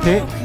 Sì.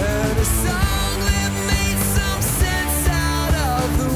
Heard a song that made some sense out of the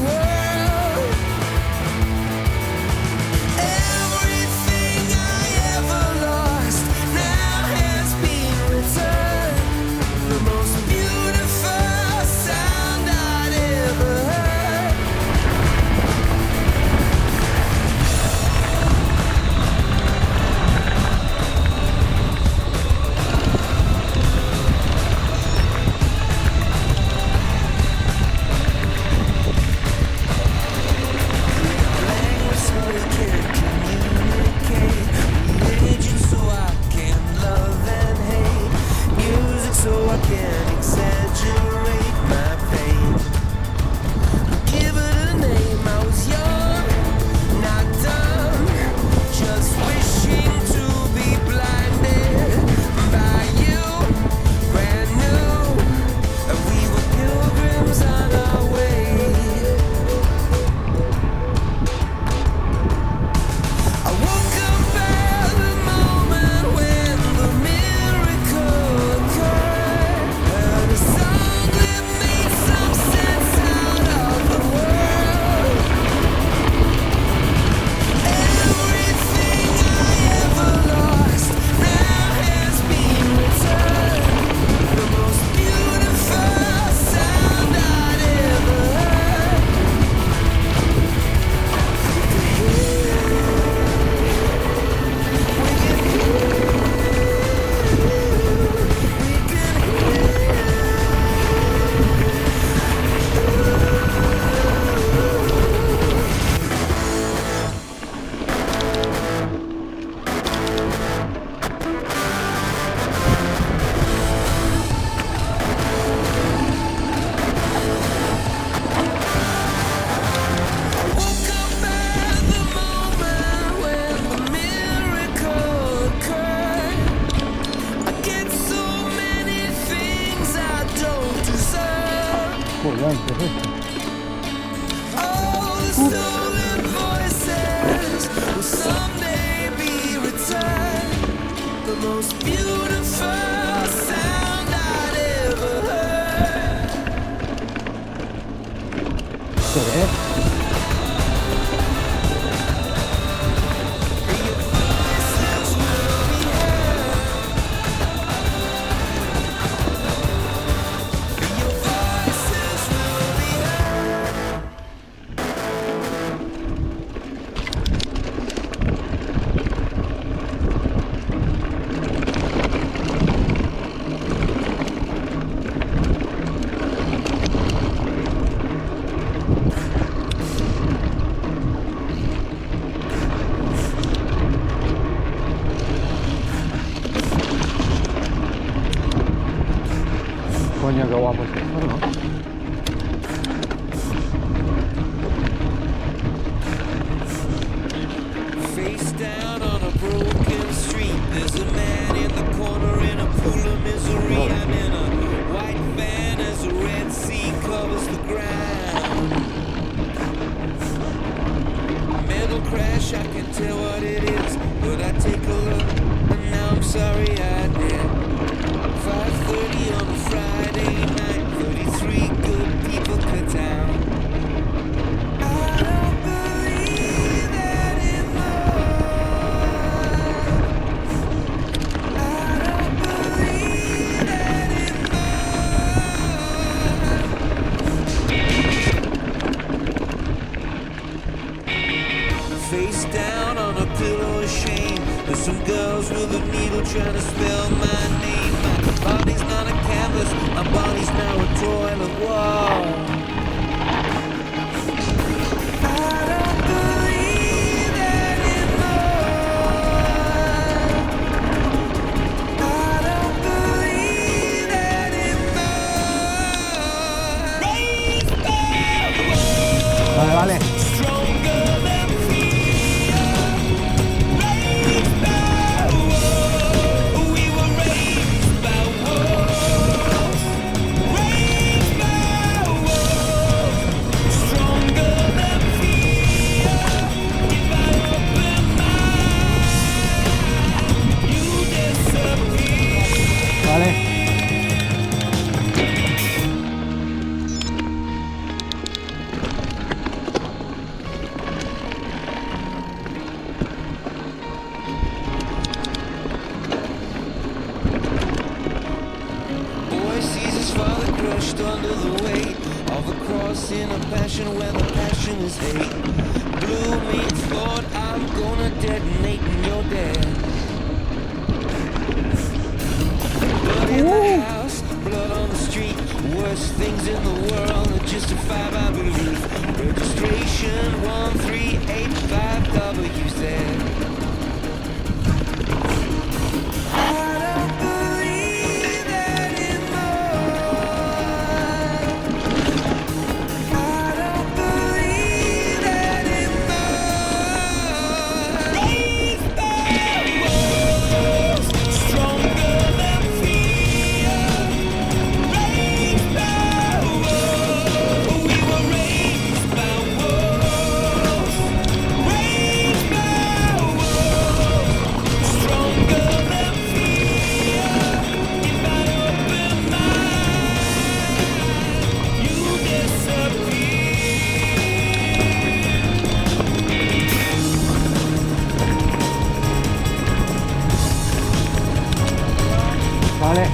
ya empecé. All the stolen voices will someday be returned. The most beautiful sound I'd ever heard. Se ve. Coño, qué guapo es esto, ¿no? Face down on a broken street. There's a man in the corner in a pool of misery. I'm in a white van as the Red Sea covers the ground. Metal crash, I can tell what it is, but I take a look and now I'm sorry I did. 5:30 on a Friday night, 33 good people cut down. I don't believe anymore. I don't believe anymore. Face down on a pillow of shame. There's some girls with a needle trying to spell my name. My body's not a canvas, my body's now a toilet wall. I don't believe anymore. I don't believe anymore. Raise the Vale, vale. stronger than fear. Raise the we were raised by wolves. Raised by wolves. Stronger than fear. If I open my eyes, you disappear. Vale. Boy sees his father crushed under the weight of a cross in a passion where the passion is hate. Blue means Lord, I'm gonna detonate and you're dead. Blood in the house, blood on the street. Worst things in the world are justified by belief. Registration 1385WZ. I don't believe anymore. I don't believe anymore. Raised by wolves, stronger than fear. Raised by wolves, we were raised by wolves. Raised by wolves, stronger than fear. If I open my eyes, you disappear. Vale.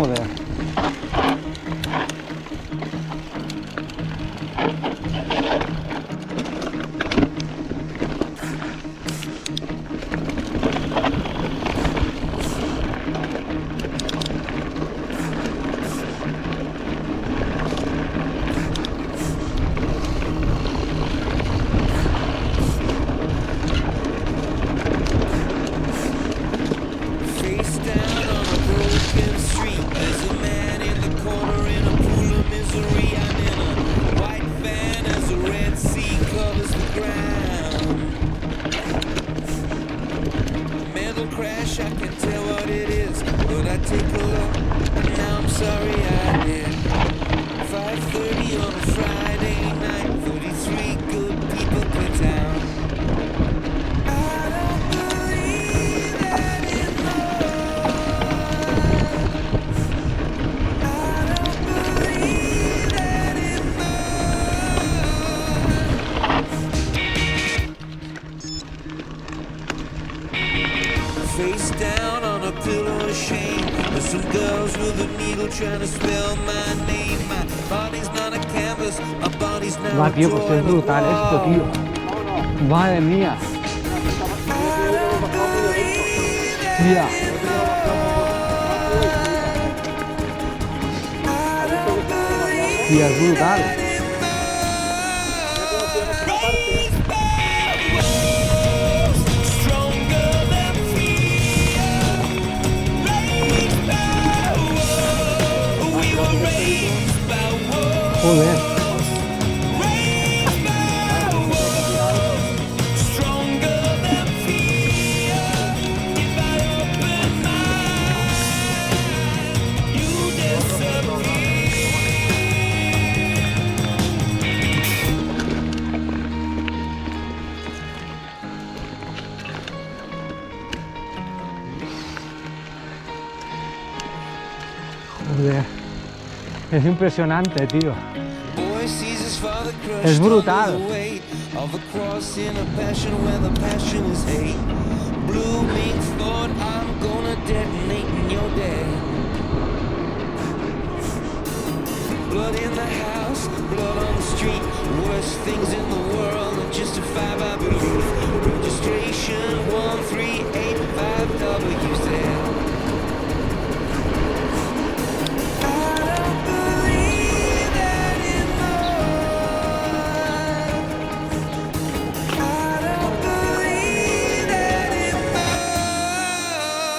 Joder. needle trying to spell my name. My body's not a canvas, my body's now Va, a tío, pues es toilet brutal esto, tío. Madre mía. Mira. Tío, es brutal. Joder. Joder. Es impresionante, tío. Es brutal. Blood in the house, blood on the street, worst things in the world.